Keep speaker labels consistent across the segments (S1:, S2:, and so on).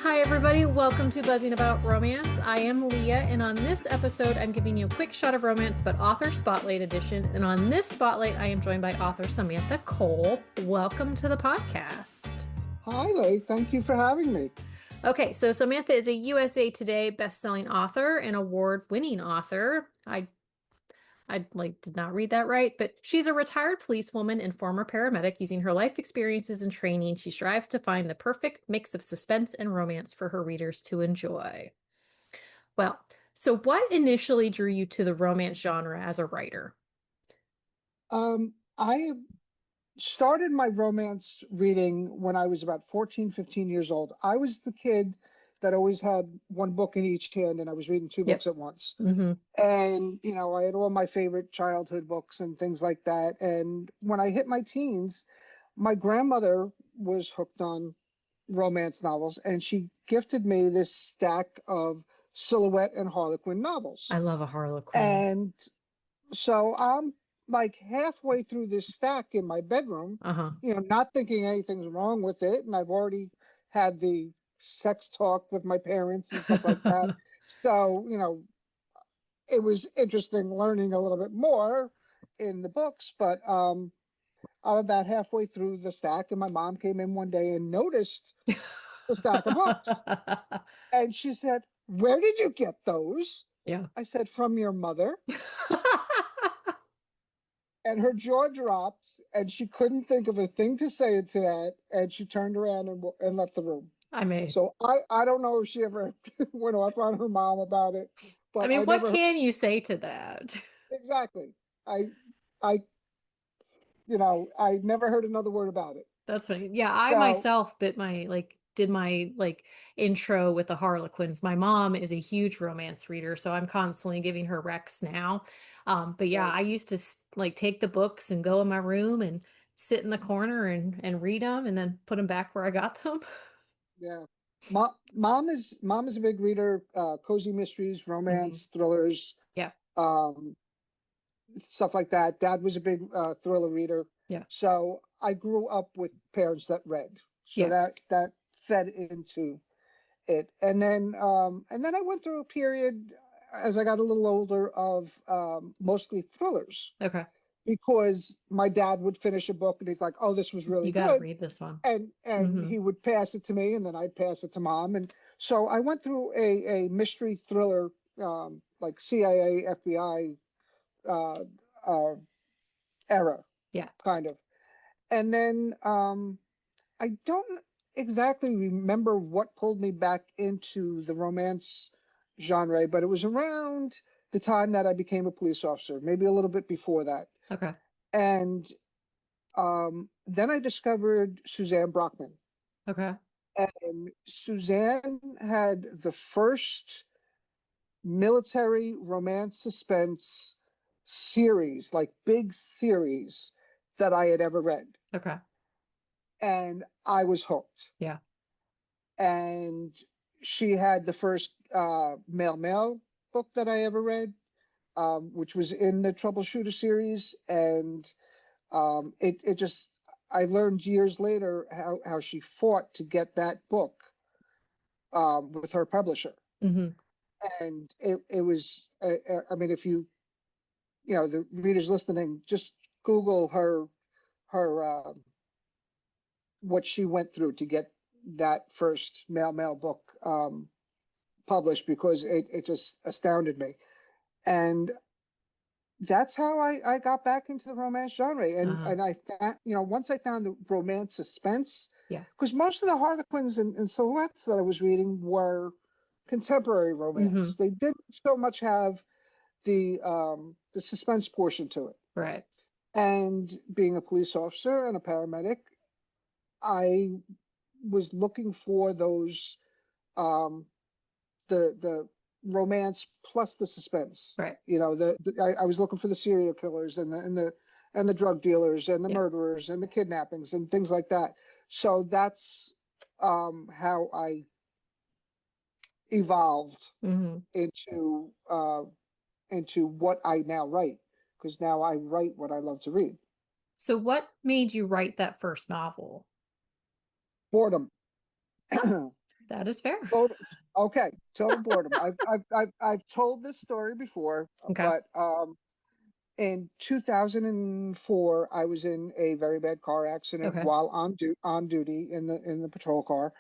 S1: Hi, everybody. Welcome to Buzzing About Romance. I am Leah, and on this episode, I'm giving you a quick shot of romance, but author spotlight edition. And on this spotlight, I am joined by author Samantha Cole. Welcome to the podcast.
S2: Hi, Leigh. Thank you for having me.
S1: Okay, so Samantha is a USA Today best-selling author and award-winning author. I did not read that right, but she's a retired policewoman and former paramedic. Using her life experiences and training, she strives to find the perfect mix of suspense and romance for her readers to enjoy. Well, so what initially drew you to the romance genre as a writer?
S2: I started my romance reading when I was about 14, 15 years old. I was the kid that always had one book in each hand, and I was reading two
S1: Yep.
S2: books at once.
S1: Mm-hmm.
S2: And, I had all my favorite childhood books and things like that. And when I hit my teens, my grandmother was hooked on romance novels, and she gifted me this stack of Silhouette and Harlequin novels.
S1: I love a Harlequin.
S2: And so I'm like halfway through this stack in my bedroom,
S1: Uh-huh.
S2: not thinking anything's wrong with it. And I've already had the sex talk with my parents and stuff like that. So, it was interesting learning a little bit more in the books, but I'm about halfway through the stack, and my mom came in one day and noticed the stack of books. And she said, "Where did you get those?"
S1: Yeah.
S2: I said, "From your mother." And her jaw dropped, and she couldn't think of a thing to say to that, and she turned around and left the room.
S1: I mean,
S2: So I don't know if she ever went off on her mom about it,
S1: I
S2: but
S1: mean,
S2: I
S1: what
S2: never heard
S1: can you say to that?
S2: exactly. I I I never heard another word about it.
S1: That's funny. Yeah, I
S2: So
S1: myself did my intro with the Harlequins. My mom is a huge romance reader, so I'm constantly giving her recs now. But yeah,
S2: right,
S1: I used to take the books and go in my room and sit in the corner and read them and then put them back where I got them.
S2: yeah. Mom is a big reader, cozy mysteries,
S1: Hmm.
S2: romance, thrillers,
S1: Yeah,
S2: um, stuff like that. Dad was a big thriller reader.
S1: yeah,
S2: So I grew up with parents that read. So
S1: yeah.
S2: that fed into it. And then I went through a period as I got a little older of mostly thrillers,
S1: Okay,
S2: because my dad would finish a book and he's like, "Oh, this was
S1: you
S2: really
S1: got to
S2: good."
S1: read this one.
S2: And
S1: Hmm.
S2: he would pass it to me, and then I'd pass it to mom. And so I went through a mystery thriller, like CIA, FBI uh, uh, era,
S1: Yeah.
S2: kind of. And then I don't exactly remember what pulled me back into the romance genre, but it was around the time that I became a police officer, maybe a little bit before that.
S1: Okay.
S2: And then I discovered Suzanne Brockman.
S1: Okay.
S2: And Suzanne had the first military romance suspense series, like big series, that I had ever read.
S1: Okay.
S2: And I was hooked.
S1: Yeah.
S2: And she had the first male book that I ever read, which was in the Troubleshooter series. And it just, I learned years later how she fought to get that book with her publisher.
S1: Hmm.
S2: And it was, I mean, if the readers listening, just Google her what she went through to get that first male book published, because it just astounded me. And that's how I got back into the romance genre. And
S1: Uh-huh.
S2: and I found, once I found the romance suspense,
S1: Yeah.
S2: because most of the Harlequins and Silhouettes that I was reading were contemporary
S1: Hmm.
S2: romance. They didn't so much have the suspense portion to it.
S1: Right.
S2: And being a police officer and a paramedic, I was looking for those um, the romance plus the suspense.
S1: Right.
S2: I was looking for the serial killers and the drug dealers and the
S1: Yeah.
S2: murderers and the kidnappings and things like that. So that's how I evolved
S1: Hmm.
S2: into what I now write, because now I write what I love to read.
S1: So what made you write that first novel?
S2: Boredom.
S1: That is fair.
S2: Total, okay, total boredom. I've told this story before,
S1: Okay.
S2: but in 2004, I was in a very bad car accident
S1: Okay.
S2: while on duty in the patrol car.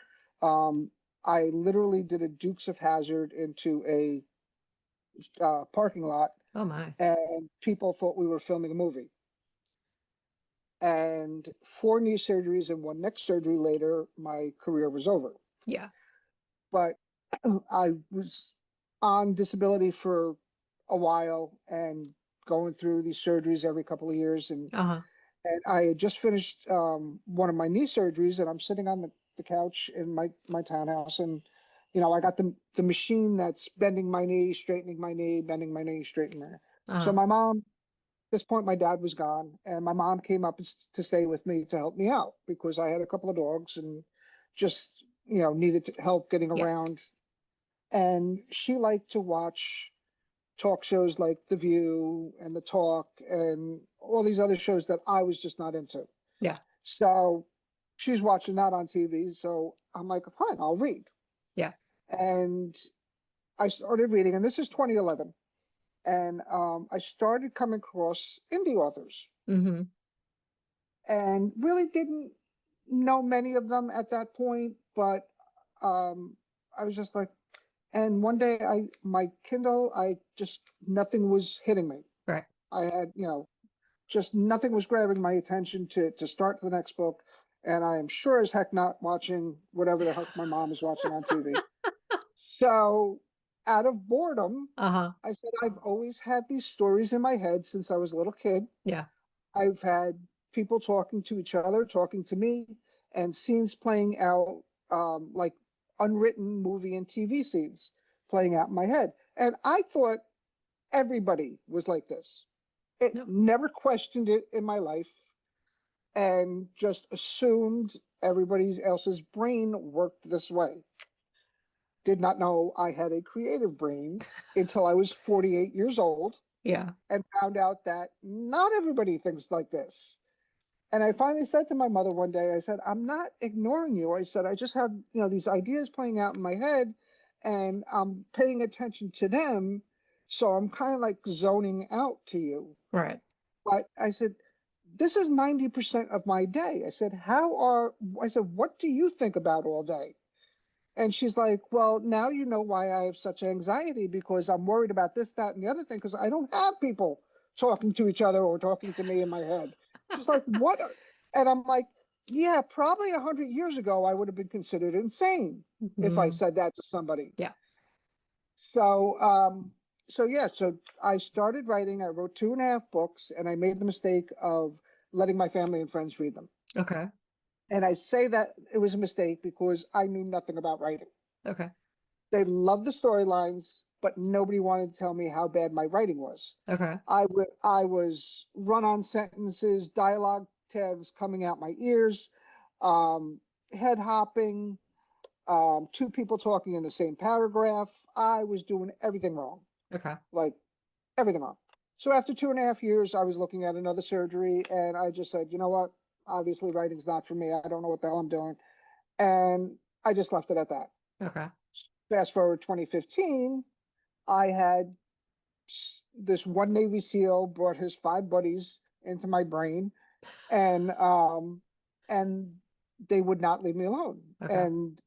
S2: Um, I literally did a Dukes of Hazzard into a parking lot,
S1: Oh my.
S2: and people thought we were filming a movie. And four knee surgeries and one neck surgery later, my career was over.
S1: Yeah.
S2: But I was on disability for a while and going through these surgeries every couple of years,
S1: Uh-huh.
S2: and I had just finished one of my knee surgeries, and I'm sitting on the couch in my townhouse, and I got the machine that's bending my knee, straightening my knee, bending my knee, straightening my knee. So
S1: Uh-huh.
S2: my mom, at this point, my dad was gone, and my mom came up to stay with me to help me out because I had a couple of dogs and just needed help getting
S1: Yeah.
S2: around. And she liked to watch talk shows like The View and The Talk and all these other shows that I was just not into.
S1: Yeah.
S2: So she's watching that on TV. So I'm like, fine, I'll read.
S1: Yeah.
S2: And I started reading, and this is 2011. And I started coming across indie authors
S1: Mm-hmm.
S2: and really didn't know many of them at that point. But I was just like, and one day my Kindle, I just, nothing was hitting me.
S1: Right.
S2: I had, just nothing was grabbing my attention to start the next book. And I am sure as heck not watching whatever the heck my mom is watching on TV. So out of boredom,
S1: Uh-huh.
S2: I said, I've always had these stories in my head since I was a little kid.
S1: Yeah.
S2: I've had people talking to each other, talking to me, and scenes playing out like unwritten movie and TV scenes playing out in my head. And I thought everybody was like this. It
S1: No.
S2: never questioned it in my life and just assumed everybody else's brain worked this way. Did not know I had a creative brain until I was 48 years old
S1: Yeah.
S2: and found out that not everybody thinks like this. And I finally said to my mother one day, I said, I'm not ignoring you. I said, I just have, these ideas playing out in my head and I'm paying attention to them. So I'm kind of like zoning out to you.
S1: Right.
S2: But I said, this is 90% of my day. I said, what do you think about all day? And she's like, well, now you know why I have such anxiety because I'm worried about this, that, and the other thing because I don't have people talking to each other or talking to me in my head. She's like, what? And I'm like, yeah, probably 100 years ago, I would have been considered insane if I
S1: Mm-hmm.
S2: said that to somebody.
S1: Yeah.
S2: So, yeah, so I started writing. I wrote 2.5 books, and I made the mistake of letting my family and friends read them.
S1: Okay.
S2: And I say that it was a mistake because I knew nothing about writing.
S1: Okay.
S2: They loved the storylines, but nobody wanted to tell me how bad my writing was.
S1: Okay.
S2: I was run-on sentences, dialogue tags coming out my ears, um, head hopping, two people talking in the same paragraph. I was doing everything wrong,
S1: Okay.
S2: like everything wrong. So after 2.5 years, I was looking at another surgery, and I just said, you know what? Obviously, writing's not for me. I don't know what the hell I'm doing, and I just left it at that.
S1: Okay.
S2: Fast forward 2015, I had this one Navy SEAL brought his five buddies into my brain, and and they would not leave me alone.
S1: Okay.
S2: And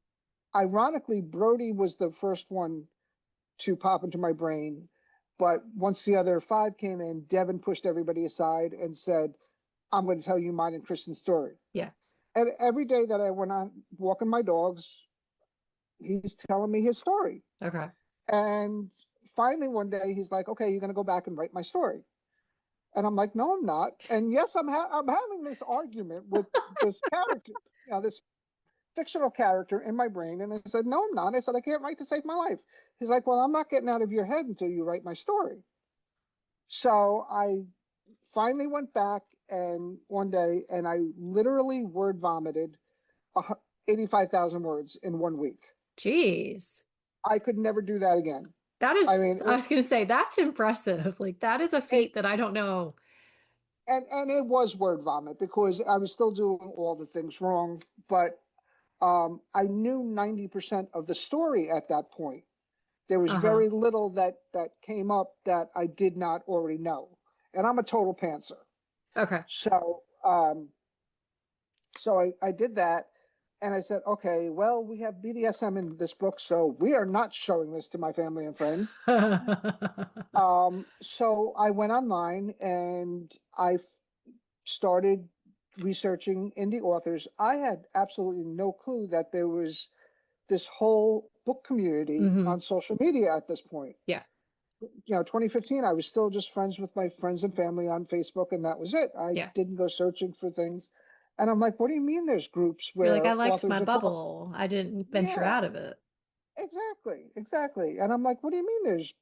S2: ironically, Brody was the first one to pop into my brain. But once the other five came in, Devin pushed everybody aside and said, I'm going to tell you mine and Kristen's story.
S1: Yeah.
S2: And every day that I went on walking my dogs, he's telling me his story.
S1: Okay.
S2: And finally, one day, he's like, okay, you're going to go back and write my story. And I'm like, no, I'm not. And yes, I'm having this argument with this character, this fictional character in my brain. And I said, no, I'm not. I said, I can't write to save my life. He's like, well, I'm not getting out of your head until you write my story. So I finally went back and one day, and I literally word vomited 85,000 words in 1 week.
S1: Jeez.
S2: I could never do that again.
S1: That
S2: I
S1: is,
S2: mean,
S1: I was going to say, that's impressive. Like, that is a
S2: it
S1: feat that I don't know.
S2: and it was word vomit because I was still doing all the things wrong. But I knew 90% of the story at that point. There was
S1: Uh-huh.
S2: very little that came up that I did not already know. And I'm a total pantser.
S1: Okay.
S2: So I did that and I said, okay, well, we have BDSM in this book, so we are not showing this to my family and friends. So I went online and I started researching indie authors. I had absolutely no clue that there was this whole book community
S1: Hmm.
S2: on social media at this point.
S1: Yeah.
S2: 2015, I was still just friends with my friends and family on Facebook, and that was it. I
S1: Yeah.
S2: didn't go searching for things. And I'm like, what do you mean there's groups
S1: You're like,
S2: where
S1: I liked my
S2: authors are talking?
S1: bubble. I didn't venture
S2: Yeah,
S1: out of it.
S2: exactly, exactly. And I'm like, what do you mean there's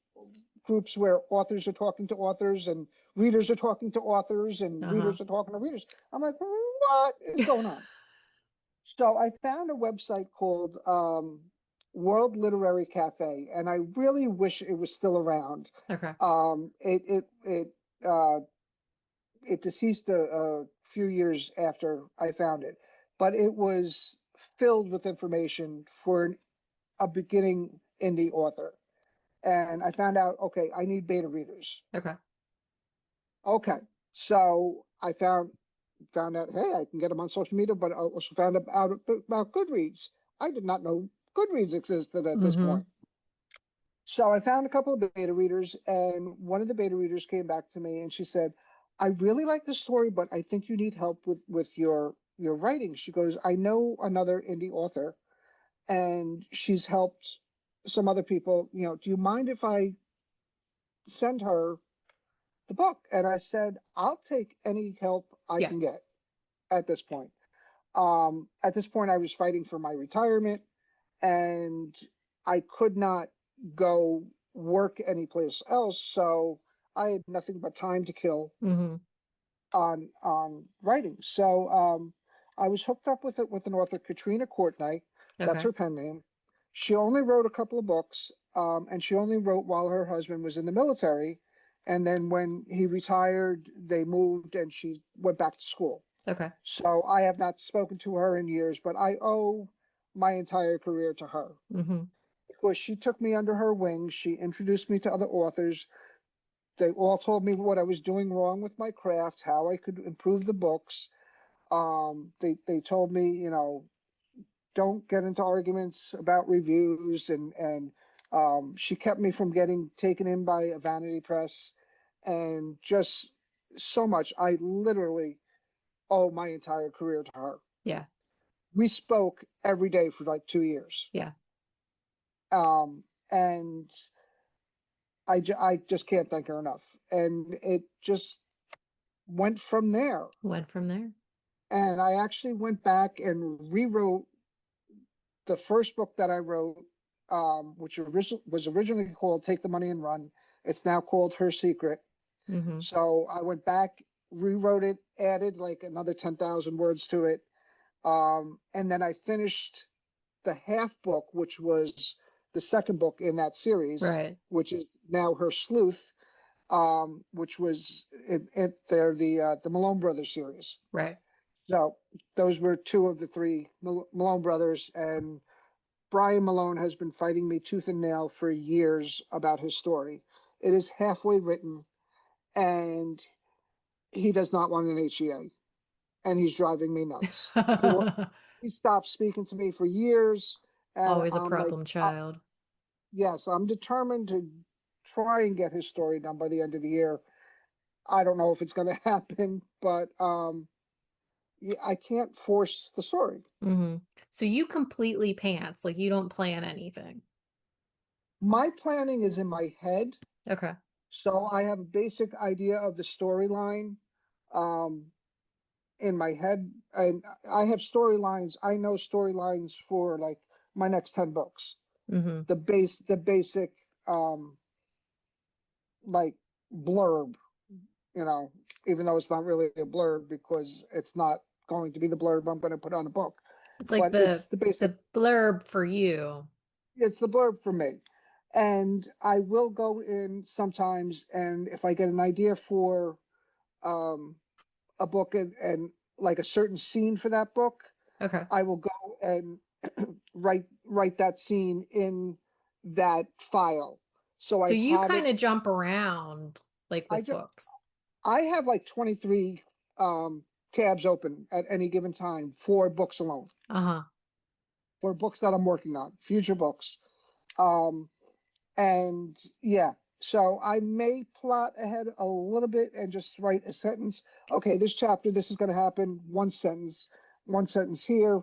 S2: groups where authors are talking to authors and readers are talking to authors and
S1: Uh-huh.
S2: readers are talking to readers? I'm like, what is going on? So I found a website called World Literary Cafe, and I really wish it was still around.
S1: Okay.
S2: Um, it it it uh, it deceased a few years after I found it, but it was filled with information for a beginning indie author. And I found out, okay, I need beta readers.
S1: Okay.
S2: Okay, so I found out, hey, I can get them on social media, but I also found out about Goodreads. I did not know Goodreads existed at this
S1: Mm-hmm.
S2: point. So I found a couple of beta readers, and one of the beta readers came back to me and she said, I really like the story, but I think you need help with your writing. She goes, I know another indie author and she's helped some other people. Do you mind if I send her the book? And I said, I'll take any help I
S1: Yeah.
S2: can get at this point. At this point, I was fighting for my retirement and I could not go work anyplace else. So I had nothing but time to kill
S1: Mm-hmm.
S2: on writing. So I was hooked up with it with an author, Katrina Courtney. That's
S1: Okay.
S2: her pen name. She only wrote a couple of books, and she only wrote while her husband was in the military. And then when he retired, they moved and she went back to school.
S1: Okay.
S2: So I have not spoken to her in years, but I owe my entire career to her
S1: Mm-hmm.
S2: because she took me under her wing. She introduced me to other authors. They all told me what I was doing wrong with my craft, how I could improve the books. They told me, don't get into arguments about reviews, and she kept me from getting taken in by a vanity press, and just so much. I literally owe my entire career to her.
S1: Yeah.
S2: We spoke every day for like 2 years.
S1: Yeah.
S2: And I just can't thank her enough. And it just went from there.
S1: Went from there.
S2: And I actually went back and rewrote the first book that I wrote, which was originally called Take the Money and Run. It's now called Her Secret.
S1: Mm-hmm.
S2: So I went back, rewrote it, added like another 10,000 words to it. And then I finished the half book, which was the second book in that series,
S1: Right.
S2: which is now Her Sleuth, which was they're the Malone Brothers series.
S1: Right.
S2: So those were two of the three Malone brothers, and Brian Malone has been fighting me tooth and nail for years about his story. It is halfway written, and he does not want an HEA, and he's driving me nuts. He stopped speaking to me for years, and
S1: Always a
S2: I'm like,
S1: problem child.
S2: yes, I'm determined to try and get his story done by the end of the year. I don't know if it's going to happen, but yeah, I can't force the story.
S1: Mm-hmm. So you completely pants, like you don't plan anything.
S2: My planning is in my head,
S1: Okay.
S2: so I have a basic idea of the storyline um, in my head, and I have storylines. I know storylines for like my next 10 books.
S1: Mm-hmm.
S2: The basic um, like blurb, you know, even though it's not really a blurb because it's not going to be the blurb I'm going to put on a book,
S1: It's like
S2: but
S1: the
S2: basic,
S1: the blurb for you.
S2: it's the blurb for me. And I will go in sometimes, and if I get an idea for um, a book and like a certain scene for that book,
S1: Okay.
S2: I will go and write that scene in that file. So
S1: So
S2: I
S1: you
S2: have
S1: kind
S2: it.
S1: of jump around like
S2: I
S1: with
S2: just
S1: books.
S2: I have like 23 tabs open at any given time for books alone,
S1: Uh-huh.
S2: for books that I'm working on, future books. Um, and yeah, so I may plot ahead a little bit and just write a sentence. Okay, this chapter, this is going to happen. One sentence here,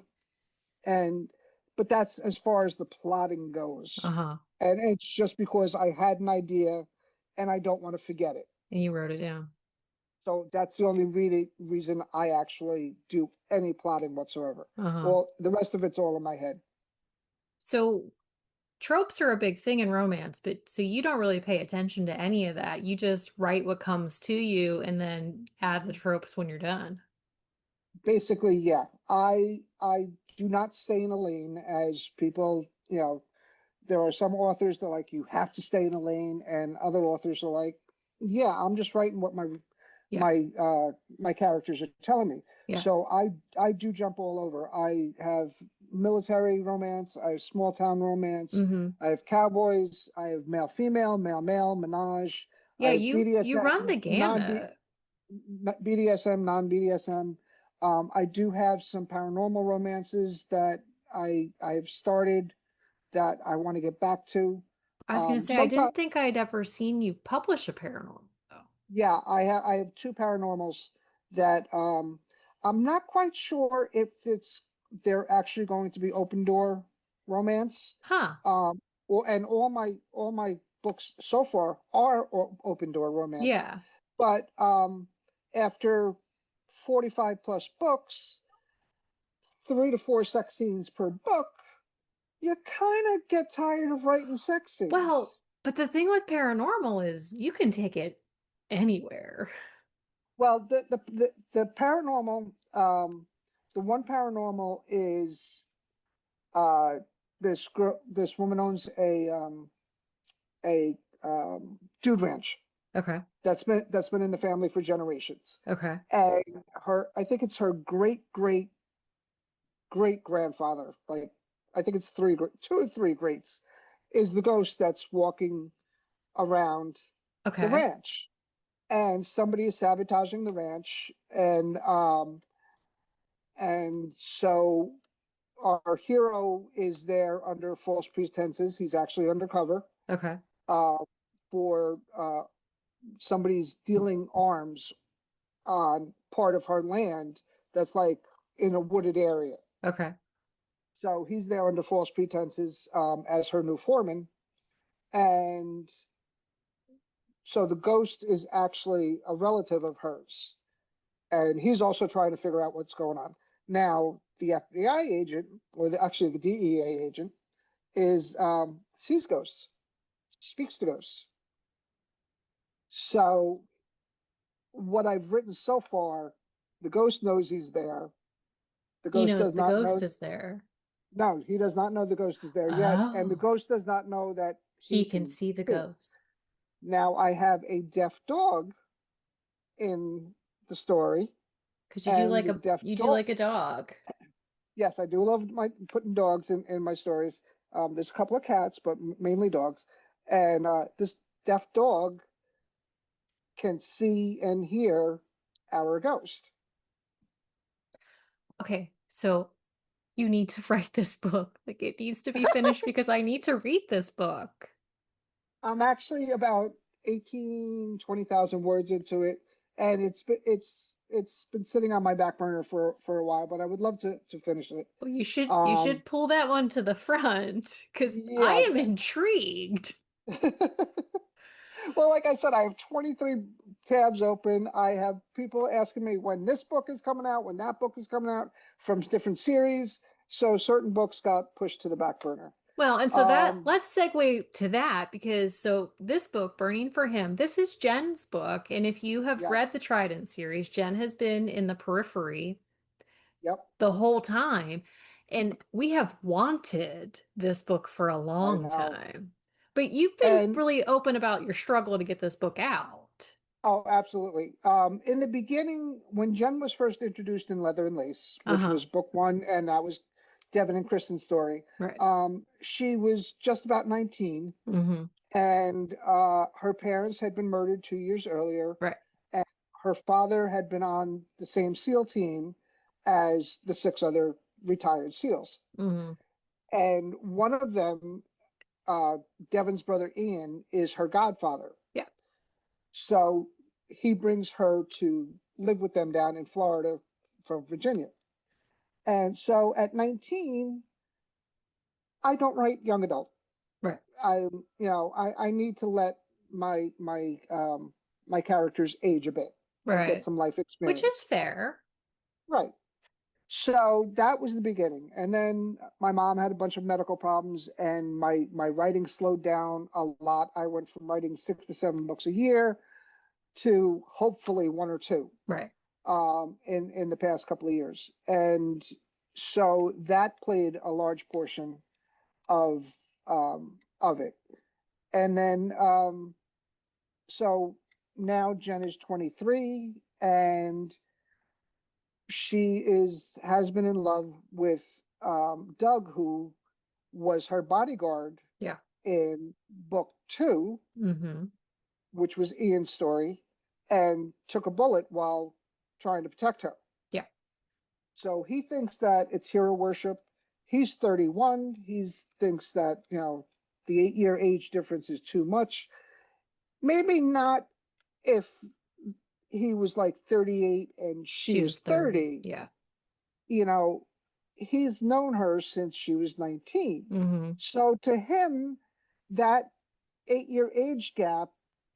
S2: and but that's as far as the plotting goes.
S1: Uh-huh.
S2: And it's just because I had an idea and I don't want to forget it.
S1: And you wrote it down.
S2: So that's the only reason I actually do any plotting whatsoever.
S1: Uh-huh.
S2: Well, the rest of it's all in my head.
S1: So tropes are a big thing in romance, but so you don't really pay attention to any of that. You just write what comes to you and then add the tropes when you're done.
S2: Basically, yeah. I do not stay in a lane as people, there are some authors that like you have to stay in a lane, and other authors are like, yeah, I'm just writing what
S1: Yeah.
S2: my characters are telling me.
S1: Yeah.
S2: So I do jump all over. I have military romance, I have small town romance,
S1: Mm-hmm.
S2: I have cowboys, I have male female, male male, menage, I
S1: Yeah,
S2: have
S1: you run
S2: BDSM,
S1: the gamut.
S2: BDSM, non BDSM. I do have some paranormal romances that I have started that I want to get back to.
S1: I was gonna say I
S2: Sometimes,
S1: didn't think I'd ever seen you publish a paranormal though.
S2: yeah, I have two paranormals that I'm not quite sure if they're actually going to be open door romance.
S1: Huh.
S2: Um, and all my books so far are open door romance,
S1: Yeah.
S2: but after 45 plus books, 3 to 4 sex scenes per book, you kind of get tired of writing sex
S1: Well,
S2: scenes.
S1: but the thing with paranormal is you can take it anywhere.
S2: Well, the paranormal, the one paranormal is uh, this woman owns a dude ranch
S1: Okay.
S2: that's been in the family for generations,
S1: Okay.
S2: and I think it's her great grandfather, like I think it's two or three greats, is the ghost that's walking around the
S1: Okay.
S2: ranch, and somebody is sabotaging the ranch, and so our hero is there under false pretenses. He's actually undercover
S1: Okay.
S2: uh, for somebody's dealing arms on part of her land that's like in a wooded area.
S1: Okay.
S2: So he's there under false pretenses as her new foreman. And so the ghost is actually a relative of hers. And he's also trying to figure out what's going on. Now, the FBI agent, or actually the DEA agent, is sees ghosts, speaks to ghosts. So what I've written so far, the ghost knows he's there. The
S1: He
S2: ghost
S1: knows
S2: does
S1: the
S2: not
S1: ghost
S2: know.
S1: is there.
S2: No, he does not know the ghost is there yet, and the
S1: Oh,
S2: ghost does not know that
S1: he
S2: he
S1: can
S2: can
S1: see the
S2: too.
S1: ghost.
S2: Now I have a deaf dog in the story,
S1: Because
S2: and the deaf
S1: you do
S2: dog.
S1: like a dog.
S2: Yes, I do love my putting dogs in my stories. There's a couple of cats, but mainly dogs. And this deaf dog can see and hear our ghost.
S1: Okay, so you need to write this book. Like it needs to be finished because I need to read this book.
S2: I'm actually about 20,000 words into it, and it's been sitting on my back burner for a while, but I would love to finish it.
S1: Well, you
S2: Um,
S1: should pull that one to the front because
S2: yeah.
S1: I am intrigued.
S2: Well, like I said, I have 23 tabs open. I have people asking me when this book is coming out, when that book is coming out from different series. So certain books got pushed to the back burner.
S1: Well, and so that
S2: Um,
S1: let's segue to that because so this book, Burning for Him, this is Jen's book. And if you have read the
S2: yes.
S1: Trident series, Jen has been in the periphery
S2: Yep.
S1: the whole time. And we have wanted this book for a
S2: I
S1: long
S2: know.
S1: time. But you've been
S2: And
S1: really open about your struggle to get this book out.
S2: oh, absolutely. In the beginning, when Jen was first introduced in Leather and Lace, which
S1: Uh-huh.
S2: was book one, and that was Devin and Kristen's story.
S1: Right.
S2: She was just about 19,
S1: Mm-hmm.
S2: and her parents had been murdered 2 years earlier,
S1: Right.
S2: and her father had been on the same SEAL team as the six other retired SEALs.
S1: Mm-hmm.
S2: And one of them, uh, Devin's brother Ian, is her godfather.
S1: Yeah.
S2: So he brings her to live with them down in Florida from Virginia. And so at 19, I don't write young adult.
S1: Right.
S2: I need to let my characters age a bit and get
S1: Right.
S2: some life
S1: Which is
S2: experience.
S1: fair.
S2: Right. So that was the beginning. And then my mom had a bunch of medical problems and my writing slowed down a lot. I went from writing 6 to 7 books a year to hopefully one or two
S1: Right.
S2: in the past couple of years. And so that played a large portion of of it. And then so now Jen is 23 and she is has been in love with Doug, who was her bodyguard
S1: Yeah.
S2: in book two,
S1: Mm-hmm.
S2: which was Ian's story, and took a bullet while trying to protect her.
S1: Yeah.
S2: So he thinks that it's hero worship. He's 31. He thinks that, the 8 year age difference is too much. Maybe not if he was like 38 and she
S1: She
S2: was
S1: was 30.
S2: 30.
S1: Yeah.
S2: You know, he's known her since she was 19.
S1: Mm-hmm.
S2: So to him, that 8 year age gap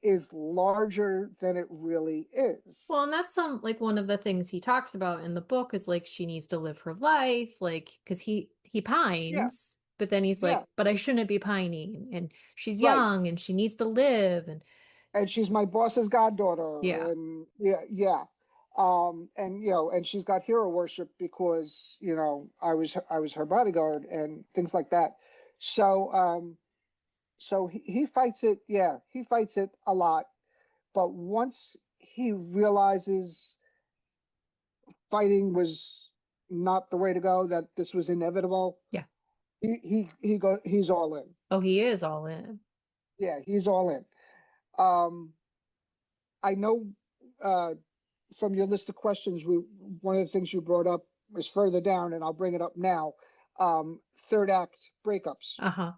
S2: is larger than it really is.
S1: Well, and that's like one of the things he talks about in the book is like she needs to live her life, like because he
S2: Yeah,
S1: pines, but then he's
S2: yeah,
S1: like, but I shouldn't be pining, and she's
S2: right.
S1: young and she needs to live, and
S2: And she's my boss's goddaughter,
S1: yeah,
S2: and yeah, yeah. And she's got hero worship because I was her bodyguard and things like that. So he fights it. Yeah, he fights it a lot. But once he realizes fighting was not the way to go, that this was inevitable,
S1: yeah.
S2: he's all in.
S1: Oh, he is all in.
S2: Yeah, he's all in. Um, I know uh, from your list of questions, one of the things you brought up was further down, and I'll bring it up now. Third act breakups.
S1: Uh-huh.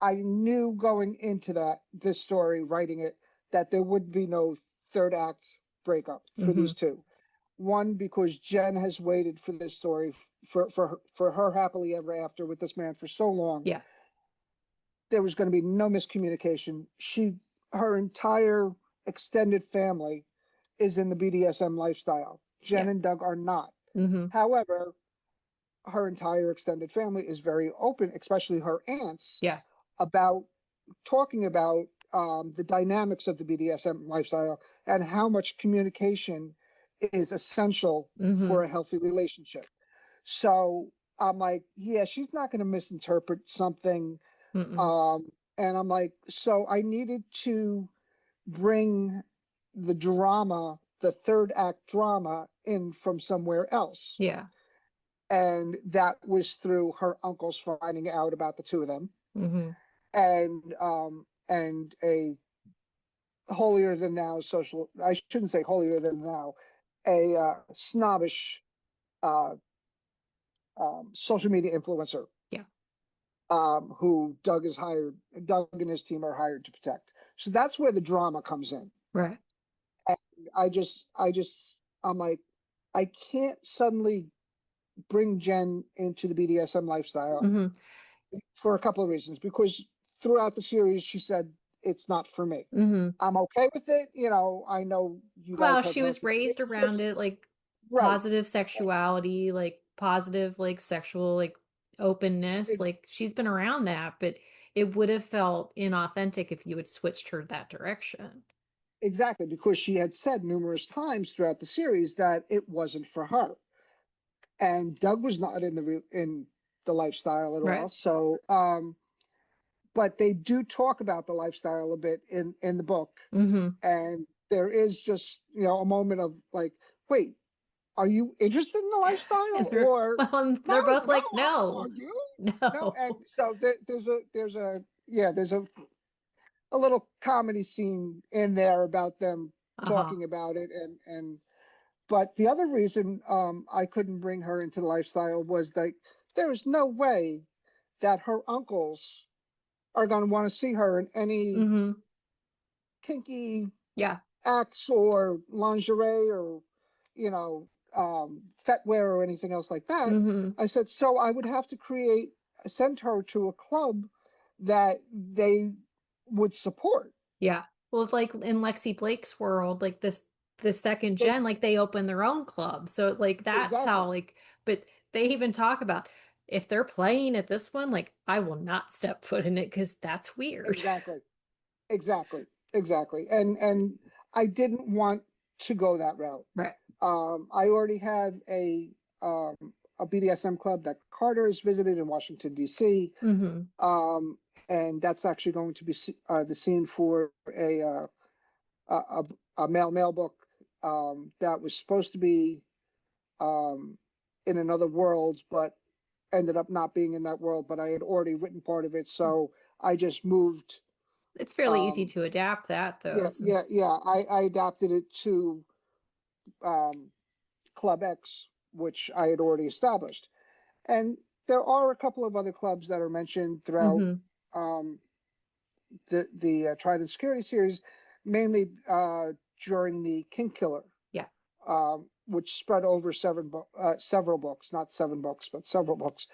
S2: I knew going into this story, writing it, that there would be no third act breakup for
S1: Mm-hmm.
S2: these two. One, because Jen has waited for this story for her happily ever after with this man for so long.
S1: Yeah.
S2: There was going to be no miscommunication. Her entire extended family is in the BDSM lifestyle. Jen
S1: Yeah.
S2: and Doug are not.
S1: Mm-hmm.
S2: However, her entire extended family is very open, especially her aunts,
S1: Yeah.
S2: about talking about the dynamics of the BDSM lifestyle and how much communication is essential
S1: Mm-hmm.
S2: for a healthy relationship. So I'm like, yeah, she's not going to misinterpret something.
S1: Mm-mm.
S2: Um, and I'm like, so I needed to bring the drama, the third act drama, in from somewhere else.
S1: Yeah.
S2: And that was through her uncles finding out about the two of them,
S1: Mm-hmm.
S2: and a holier than thou social, I shouldn't say holier than thou, a snobbish uh, social media influencer,
S1: Yeah.
S2: who Doug and his team are hired to protect. So that's where the drama comes in.
S1: Right.
S2: And I'm like, I can't suddenly bring Jen into the BDSM lifestyle
S1: Mm-hmm.
S2: for a couple of reasons. Because throughout the series, she said, it's not for me.
S1: Mm-hmm.
S2: I'm okay with it. I know you guys
S1: Well,
S2: have
S1: she was
S2: healthy
S1: raised around
S2: relationships.
S1: it, like
S2: Right.
S1: positive sexuality, like positive, like sexual, like openness.
S2: Ex-
S1: Like she's been around that, but it would have felt inauthentic if you had switched her that direction.
S2: exactly. Because she had said numerous times throughout the series that it wasn't for her. And Doug was not in the lifestyle at
S1: Right.
S2: all. So, but they do talk about the lifestyle a bit in the book,
S1: Mm-hmm.
S2: and there is just a moment of like, wait, are you interested in the
S1: And
S2: lifestyle
S1: they're
S2: or
S1: well, and
S2: no,
S1: they're both
S2: no,
S1: like, no,
S2: are you? No,
S1: no.
S2: and so there's a little comedy scene in there about them
S1: Uh-huh.
S2: talking about it and but the other reason I couldn't bring her into the lifestyle was like there is no way that her uncles are going to want to see her in any
S1: Mm-hmm.
S2: kinky
S1: Yeah.
S2: acts or lingerie or fetwear or anything else like that.
S1: Mm-hmm.
S2: I said so I would have to send her to a club that they would support.
S1: Yeah. Well, it's like in Lexi Blake's world, like this the second
S2: They
S1: gen, like they open their own club. So like that's how
S2: exactly,
S1: like but they even talk about if they're playing at this one, like I will not step foot in it because that's weird.
S2: exactly, exactly, and I didn't want to go that route.
S1: Right.
S2: I already had um, a BDSM club that Carter has visited in Washington D.C.
S1: Mm-hmm.
S2: Um, and that's actually going to be the scene for a, a male book that was supposed to be um, in another world, but ended up not being in that world. But I had already written part of it, so I just moved.
S1: It's fairly easy
S2: Um,
S1: to adapt that though,
S2: yeah, yeah,
S1: since
S2: yeah. I adapted it to um, Club X, which I had already established, and there are a couple of other clubs that are mentioned throughout
S1: mm-hmm.
S2: um, the Trident Security series, mainly during the King Killer,
S1: Yeah.
S2: which spread over several books, not seven books, but several books.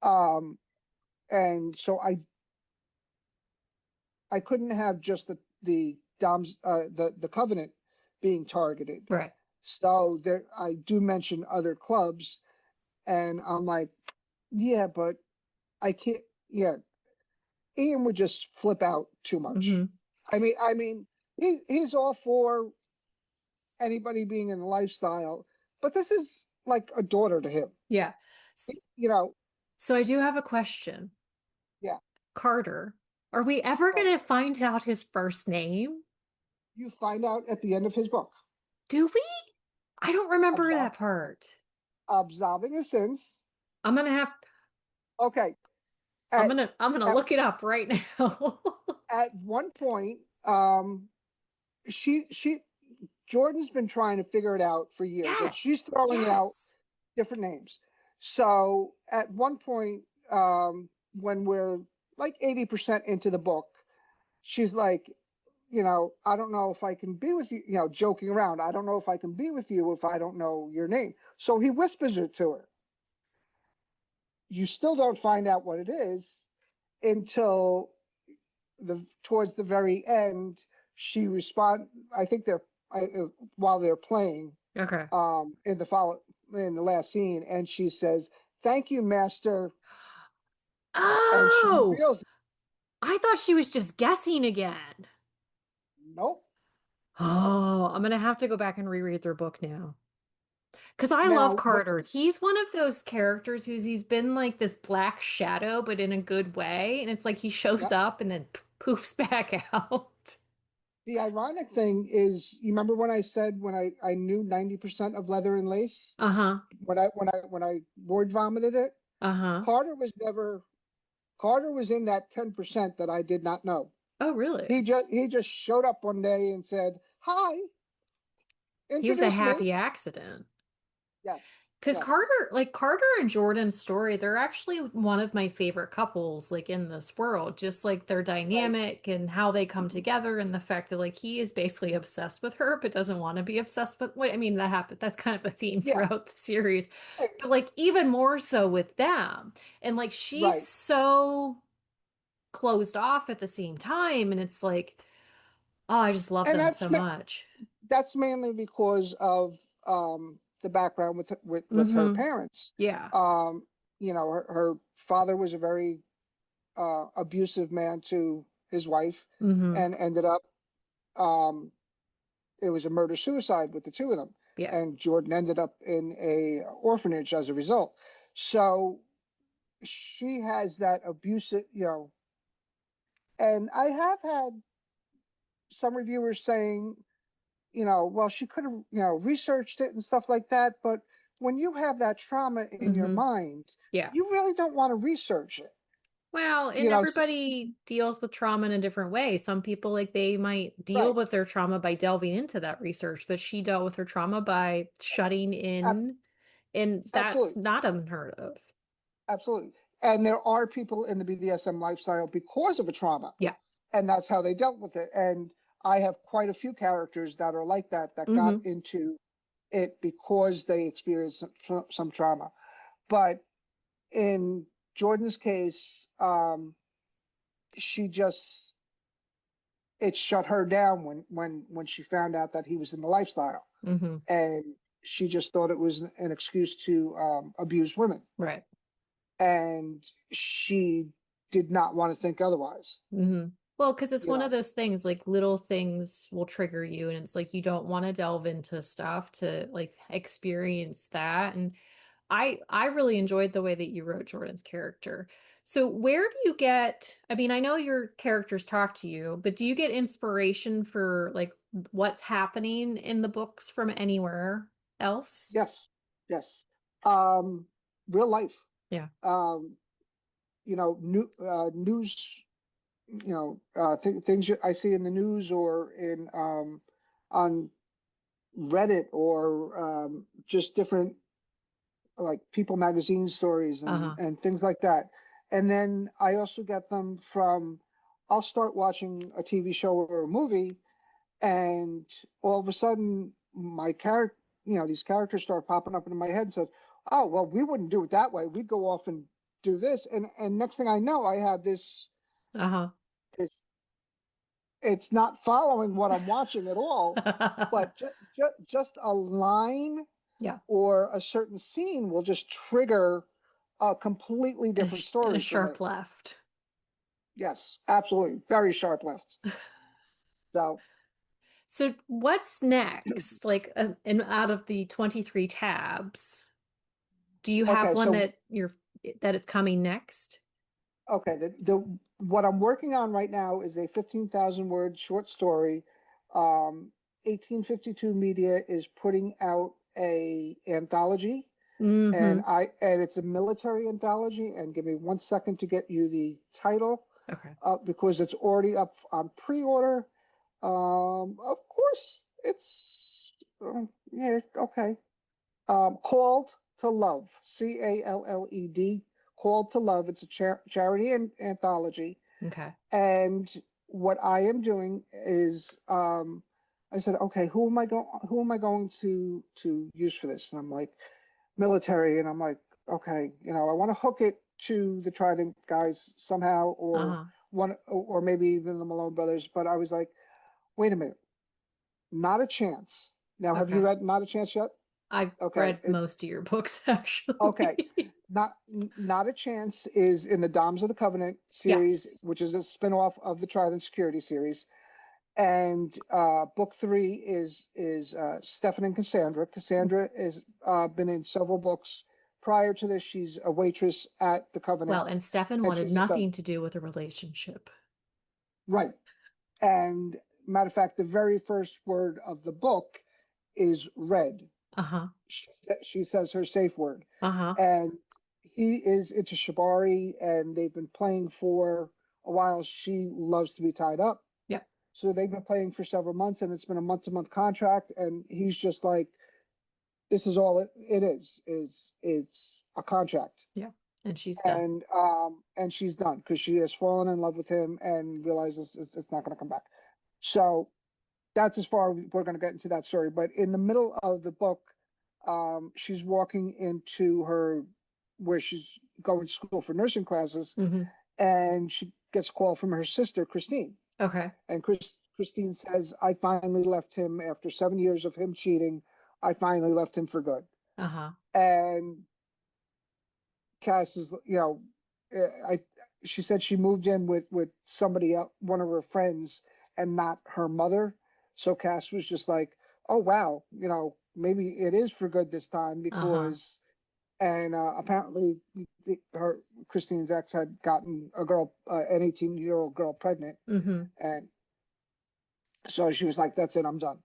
S2: Um, and so I couldn't have just the Doms the Covenant being targeted.
S1: Right.
S2: So there, I do mention other clubs, and I'm like, yeah, but I can't. Yeah, Ian would just flip out too much.
S1: Mm-hmm.
S2: I mean, he's all for anybody being in the lifestyle, but this is like a daughter to him.
S1: Yeah. S-
S2: You know,
S1: So I do have a question.
S2: yeah,
S1: Carter, are we ever
S2: Carter.
S1: going to find out his first name?
S2: You find out at the end of his book,
S1: Do we? I don't remember
S2: absolve,
S1: that part.
S2: absolving his sins.
S1: I'm gonna have
S2: Okay,
S1: I'm
S2: at
S1: gonna I'm gonna
S2: at
S1: look it up right now.
S2: at one point, she Jordan's been trying to figure it out for years, and she's
S1: Yes.
S2: throwing out
S1: Yes.
S2: different names. So at one point, when we're like 80% into the book, she's like, I don't know if I can be with you, joking around. I don't know if I can be with you if I don't know your name. So he whispers it to her. You still don't find out what it is until towards the very end. She respond. I think while they're playing
S1: Okay.
S2: in the last scene, and she says, "Thank you, Master," and she
S1: Oh,
S2: reveals,
S1: I thought she was just guessing again.
S2: "Nope."
S1: Oh, I'm gonna have to go back and reread their book now. Because I love
S2: Now, what?
S1: Carter. He's one of those characters he's been like this black shadow, but in a good way. And it's like he shows
S2: Yep.
S1: up and then poofs back out.
S2: The ironic thing is, you remember when I said when I knew 90% of leather and lace
S1: Uh-huh.
S2: when I word vomited it?
S1: Uh-huh.
S2: Carter was never Carter was in that 10% that I did not know.
S1: Oh, really?
S2: He just showed up one day and said, "Hi,
S1: He was a
S2: introduce me."
S1: happy accident.
S2: Yes,
S1: Because
S2: yes,
S1: Carter and Jordan's story, they're actually one of my favorite couples, like in this world. Just like their
S2: right,
S1: dynamic and how they come together, and the fact that like he is basically obsessed with her, but doesn't want to be obsessed with. Well, I mean, that happened. That's kind of a theme
S2: yeah,
S1: throughout the series,
S2: eh,
S1: but like even more so with them. And like she's
S2: right.
S1: so closed off at the same time, and it's like, oh, I just love
S2: And
S1: them so much.
S2: that's mainly because of the background with her
S1: Mm-hmm.
S2: parents.
S1: Yeah.
S2: Um, her father was a very abusive man to his wife,
S1: Mm-hmm.
S2: and ended up um, it was a murder suicide with the two of them,
S1: Yeah.
S2: and Jordan ended up in a orphanage as a result. So she has that abusive, and I have had some reviewers saying well, she could have, researched it and stuff like that. But when you have that trauma in your
S1: Mm-hmm.
S2: mind,
S1: Yeah.
S2: you really don't want to research it.
S1: Well,
S2: You
S1: and
S2: know,
S1: everybody deals with trauma in a different way. Some people, like, they might deal
S2: right.
S1: with their trauma by delving into that research, but she dealt with her trauma by shutting
S2: Ab-
S1: in, and that's
S2: Absolutely.
S1: not unheard of.
S2: Absolutely. And there are people in the BDSM lifestyle because of a trauma,
S1: Yeah.
S2: and that's how they dealt with it. And I have quite a few characters that are like that, that got
S1: Mm-hmm.
S2: into it because they experienced some trauma. But in Jordan's case, she just it shut her down when she found out that he was in the lifestyle,
S1: Mm-hmm.
S2: and she just thought it was an excuse to abuse women,
S1: Right.
S2: and she did not want to think otherwise.
S1: Mm-hmm. Well, because it's
S2: You
S1: one of
S2: know,
S1: those things, like, little things will trigger you, and it's like you don't want to delve into stuff to, like, experience that. And I really enjoyed the way that you wrote Jordan's character. So where do you get, I mean, I know your characters talk to you, but do you get inspiration for, like, what's happening in the books from anywhere else?
S2: yes, yes, um, real life,
S1: Yeah.
S2: um, news, things I see in the news or in on Reddit or just different like People magazine stories
S1: Uh-huh.
S2: and things like that. And then I also get them from I'll start watching a TV show or a movie, and all of a sudden my character, these characters start popping up into my head and said, "Oh, well, we wouldn't do it that way. We'd go off and do this." And next thing I know, I have
S1: Uh-huh.
S2: this it's not following what I'm watching at all, but just a line
S1: Yeah.
S2: or a certain scene will just trigger a completely
S1: And
S2: different
S1: and a
S2: story for me.
S1: sharp left.
S2: Yes, absolutely. Very sharp lefts. So,
S1: So what's next? Like, and out of the 23 tabs, do you have
S2: okay,
S1: one
S2: so,
S1: that it's coming next?
S2: okay, what I'm working on right now is a 15,000 word short story. 1852 Media is putting out a anthology,
S1: Mm-hmm.
S2: and it's a military anthology. And give me 1 second to get you the title,
S1: Okay.
S2: because it's already up on pre-order. Of course, it's yeah, okay. Called to Love, Called, Called to Love. It's a charity and anthology.
S1: Okay.
S2: And what I am doing is, I said, okay, who am I going to use for this? And I'm like, military. And I'm like, okay, I want to hook it to the Trident guys somehow, or
S1: Uh-huh.
S2: one, or maybe even the Malone brothers. But I was like, wait a minute, not a chance. Now, have you
S1: Okay.
S2: read Not a Chance yet?
S1: I've
S2: Okay,
S1: read most of your books,
S2: okay.
S1: actually.
S2: Not Not a Chance is in the Doms of the Covenant series,
S1: Yes.
S2: which is a spinoff of the Trident Security series. And book three is Stefan and Cassandra. Cassandra has been in several books. Prior to this, she's a waitress at the
S1: Well,
S2: Covenant,
S1: and Stefan
S2: and
S1: wanted
S2: she's a son.
S1: nothing to do with a relationship.
S2: Right. And matter of fact, the very first word of the book is red.
S1: Uh-huh.
S2: She says her safe word.
S1: Uh-huh.
S2: And he is into Shibari, and they've been playing for a while. She loves to be tied up.
S1: Yep.
S2: So they've been playing for several months, and it's been a month-to-month contract. And he's just like, this is all it is it's a contract.
S1: Yeah. And she's done.
S2: And she's done because she has fallen in love with him and realizes it's not going to come back. So that's as far we're going to get into that story. But in the middle of the book, she's walking into her where she's going to school for nursing classes,
S1: Mm-hmm.
S2: and she gets a call from her sister Christine.
S1: Okay.
S2: And Christine says, "I finally left him after 7 years of him cheating. I finally left him for good."
S1: Uh-huh.
S2: And Cass is, I she said she moved in with somebody else, one of her friends, and not her mother. So Cass was just like, "Oh wow, maybe it is for good this time,"
S1: Uh-huh.
S2: because and apparently her Christine's ex had gotten an 18-year-old girl pregnant,
S1: Mm-hmm.
S2: and so she was like, "That's it, I'm done."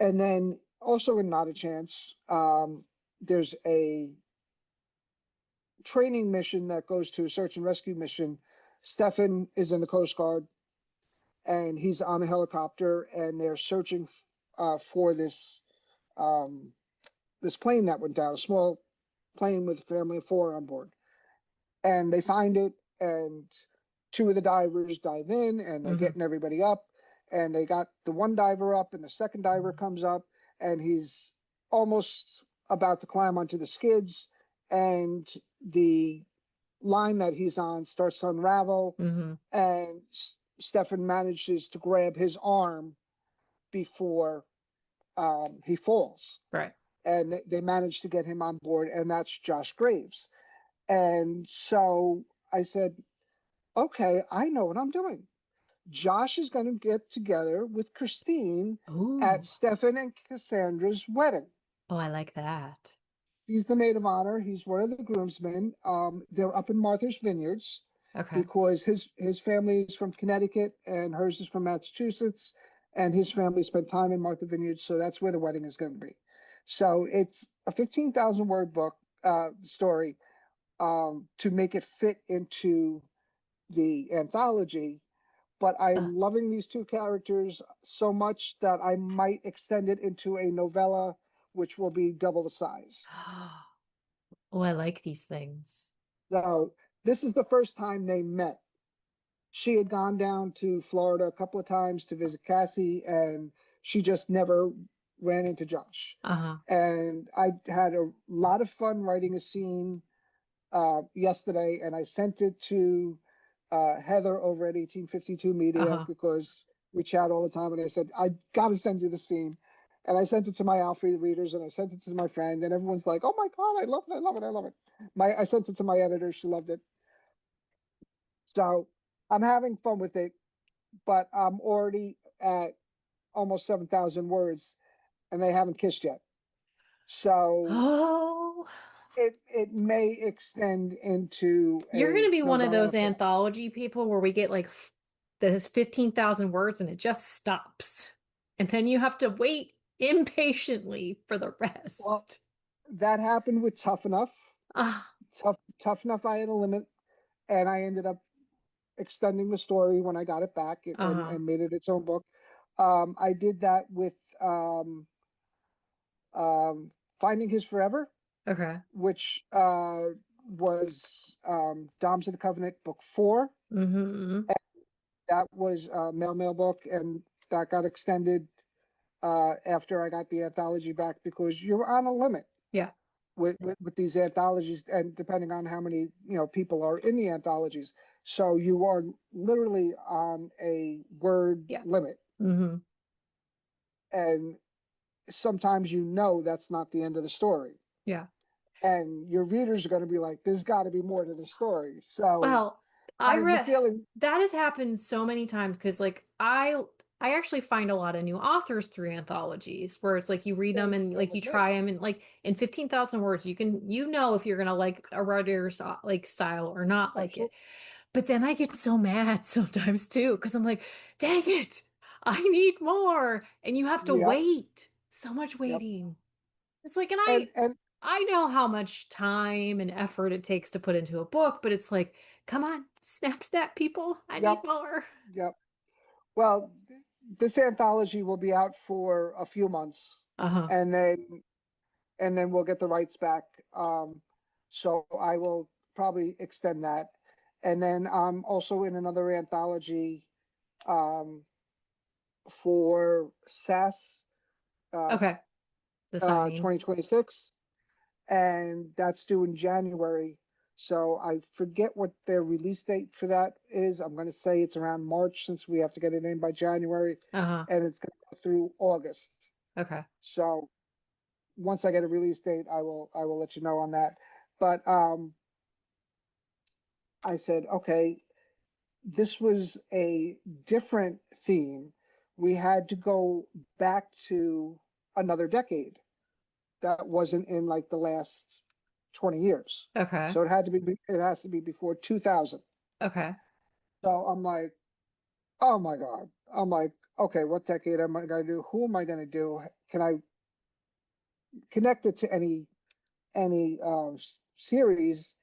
S2: And then also in Not a Chance, there's a training mission that goes to a search and rescue mission. Stefan is in the Coast Guard and he's on a helicopter and they're searching for um, this plane that went down, a small plane with a family of four on board. And they find it, and two of the divers dive in and they're
S1: Hmm.
S2: getting everybody up. And they got the one diver up, and the second diver comes up, and he's almost about to climb onto the skids. And the line that he's on starts to unravel,
S1: Hmm.
S2: and Stefan manages to grab his arm before he falls.
S1: Right.
S2: And they manage to get him on board, and that's Josh Graves. And so I said, okay, I know what I'm doing. Josh is going to get together with Christine at
S1: Ooh.
S2: Stefan and Cassandra's wedding.
S1: Oh, I like that.
S2: He's the maid of honor. He's one of the groomsmen. They're up in Martha's Vineyards
S1: Okay.
S2: because his family is from Connecticut and hers is from Massachusetts, and his family spent time in Martha Vineyards, so that's where the wedding is going to be. So it's a 15,000 word book story to make it fit into the anthology. But
S1: Uh,
S2: I'm loving these two characters so much that I might extend it into a novella, which will be double the size.
S1: oh, I like these things.
S2: So this is the first time they met. She had gone down to Florida a couple of times to visit Cassie, and she just never ran into Josh.
S1: Uh-huh.
S2: And I had a lot of fun writing a scene yesterday, and I sent it to Heather over at 1852 Media
S1: Uh-huh.
S2: because we chat all the time. And I said, I got to send you the scene. And I sent it to my Alfred readers and I sent it to my friend, and everyone's like, oh my God, I love it. I love it. I love it. I sent it to my editor. She loved it. So I'm having fun with it, but I'm already at almost 7,000 words and they haven't kissed yet. So
S1: Oh,
S2: it may extend into
S1: you're going
S2: a
S1: to be one of
S2: novella
S1: those
S2: after that.
S1: anthology people where we get like this 15,000 words and it just stops. And then you have to wait impatiently for the
S2: Well,
S1: rest.
S2: that happened with Tough Enough.
S1: Ah,
S2: Tough Enough, I had a limit, and I ended up extending the story when I got it back
S1: uh-huh.
S2: and made it its own book. I did that with um, um, Finding His Forever,
S1: Okay.
S2: which was Doms of the Covenant book 4.
S1: Mm-hmm.
S2: That was a mail book, and that got extended after I got the anthology back because you're on a limit
S1: Yeah.
S2: with these anthologies, and depending on how many people are in the anthologies, so you are literally on a word
S1: Yeah.
S2: limit,
S1: Mm-hmm.
S2: and sometimes that's not the end of the story,
S1: Yeah.
S2: and your readers are going to be like, "There's got to be more to the story." So
S1: Well,
S2: I
S1: I
S2: have a
S1: read
S2: feeling,
S1: that has happened so many times because like I actually find a lot of new authors through anthologies where it's like you read them and
S2: same
S1: like you
S2: with me.
S1: try them and like in 15,000 words you know if you're gonna like a writer's like style or not like it.
S2: Absolutely.
S1: But then I get so mad sometimes too because I'm like, dang it, I need more. And you have to
S2: Yep.
S1: wait. So much
S2: Yep.
S1: waiting. It's like, and
S2: And
S1: I know how much time and effort it takes to put into a book, but it's like, come on, snap, snap, people. I
S2: yep.
S1: need more.
S2: Yep. Well, this anthology will be out for a few months,
S1: Uh-huh.
S2: and then we'll get the rights back. So I will probably extend that. And then I'm also in another anthology um, for SAS
S1: Okay. The signing.
S2: 2026, and that's due in January. So I forget what their release date for that is. I'm going to say it's around March since we have to get it in by January,
S1: Uh-huh.
S2: and it's going to go through August.
S1: Okay.
S2: So once I get a release date, I will let you know on that. But I said, okay, this was a different theme. We had to go back to another decade that wasn't in like the last 20 years.
S1: Okay.
S2: So it has to be before 2000.
S1: Okay.
S2: So I'm like, oh my God. I'm like, okay, what decade am I going to do? Who am I going to do? can I connect it to any series?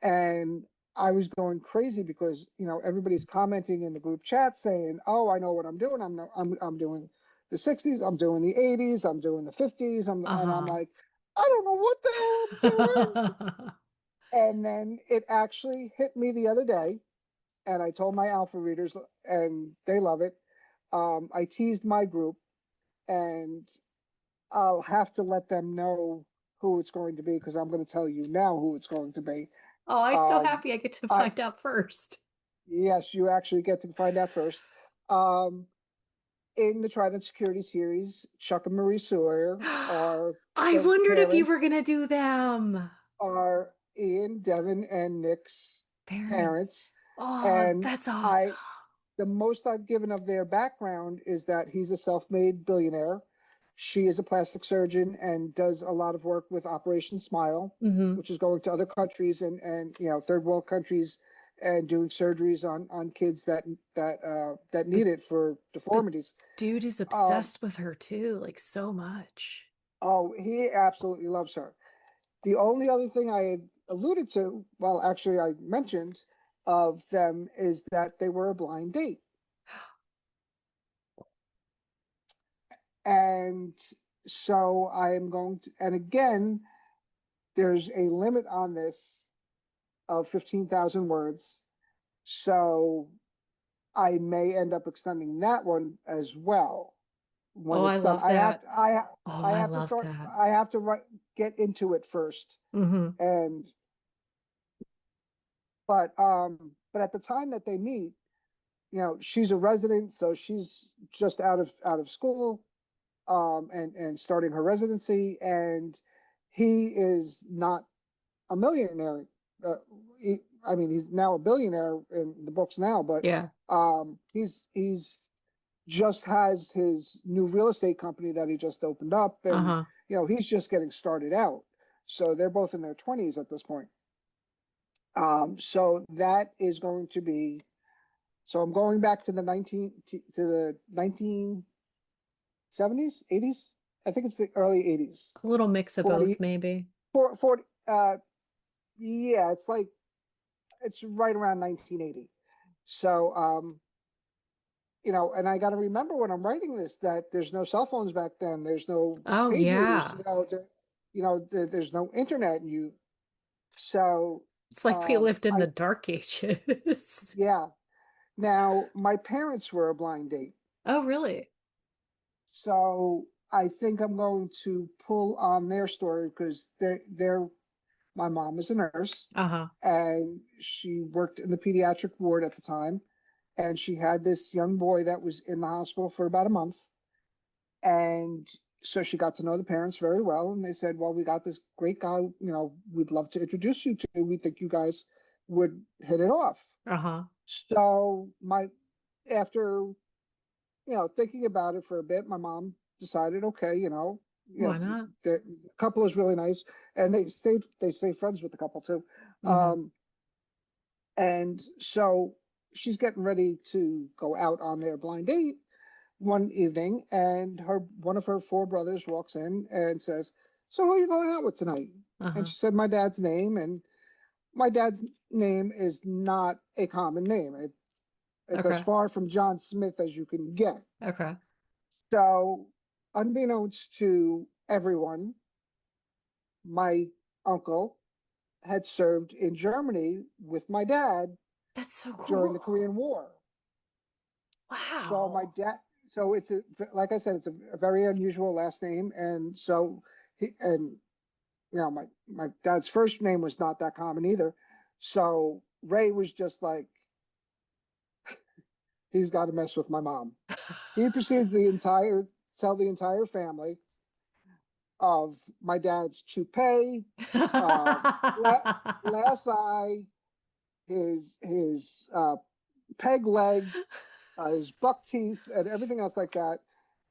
S2: And I was going crazy because everybody's commenting in the group chat saying, "Oh, I know what I'm doing. I'm doing the '60s. I'm doing the '80s. I'm doing the '50s." And I'm
S1: Uh-huh.
S2: like, I don't know what the hell I'm doing. And then it actually hit me the other day, and I told my alpha readers, and they love it. I teased my group, and I'll have to let them know who it's going to be because I'm going to tell you now who it's going to be.
S1: Oh, I'm so
S2: Um,
S1: happy I get to
S2: I
S1: find out first.
S2: Yes, you actually get to find out first. Um, in the Trident Security series, Chuck and Marie Sawyer are
S1: I
S2: the
S1: wondered if you were
S2: parents,
S1: gonna do them.
S2: are Ian, Devin, and Nick's
S1: Parents.
S2: parents.
S1: Oh,
S2: And
S1: that's awesome.
S2: I, the most I've given of their background is that he's a self-made billionaire. She is a plastic surgeon and does a lot of work with Operation Smile,
S1: Hmm.
S2: which is going to other countries and third world countries and doing surgeries on kids that
S1: The
S2: need it for
S1: the
S2: deformities.
S1: dude is
S2: Um,
S1: obsessed with her too, like so much.
S2: oh, he absolutely loves her. The only other thing I had alluded to, well, actually I mentioned of them is that they were a blind date. And so I am going to, and again, there's a limit on this of 15,000 words. So I may end up extending that one as well when
S1: Oh, I
S2: it's done.
S1: love that. Oh,
S2: I
S1: I
S2: have to
S1: love
S2: start,
S1: that.
S2: I have to get into it first.
S1: Hmm.
S2: And, but at the time that they meet, she's a resident, so she's just out of school, and starting her residency, and he is not a millionaire. Uh, I mean, he's now a billionaire in the books now, but
S1: Yeah.
S2: he's just has his new real estate company that he just opened up, and
S1: Uh-huh.
S2: he's just getting started out. So they're both in their 20s at this point. So that is going to be. So I'm going back to the 1970s, 80s. I think it's the early 80s.
S1: A little mix of both,
S2: 40,
S1: maybe.
S2: 40, yeah, it's right around 1980. So, and I got to remember when I'm writing this that there's no cell phones back then. There's no
S1: Oh,
S2: pagers.
S1: yeah.
S2: There's no internet. So,
S1: It's like we lived in the
S2: I
S1: dark ages.
S2: yeah. Now my parents were a blind date,
S1: Oh, really?
S2: so I think I'm going to pull on their story because my mom is a nurse
S1: Uh-huh.
S2: and she worked in the pediatric ward at the time, and she had this young boy that was in the hospital for about a month. And so she got to know the parents very well, and they said, well, we got this great guy, we'd love to introduce you to. We think you guys would hit it off.
S1: Uh-huh.
S2: So after, thinking about it for a bit, my mom decided, okay,
S1: Why not?
S2: the couple is really nice, and they stayed friends with the couple too.
S1: Hmm.
S2: Um, and so she's getting ready to go out on their blind date one evening, and her one of her four brothers walks in and says, "So who are you going out with tonight?" And
S1: Uh-huh.
S2: she said, "My dad's name." And my dad's name is not a common name. It's as
S1: Okay.
S2: far from John Smith as you can get.
S1: Okay.
S2: So, unbeknownst to everyone, my uncle had served in Germany with my dad
S1: That's so
S2: during the
S1: cool.
S2: Korean War. So my
S1: Wow.
S2: dad, so it's like I said, it's a very unusual last name, and so my dad's first name was not that common either. So Ray was just like, he's got to mess with my mom. He proceeded tell the entire family of my dad's toupee, uh, glass eye, his peg leg, his buck teeth, and everything else like that.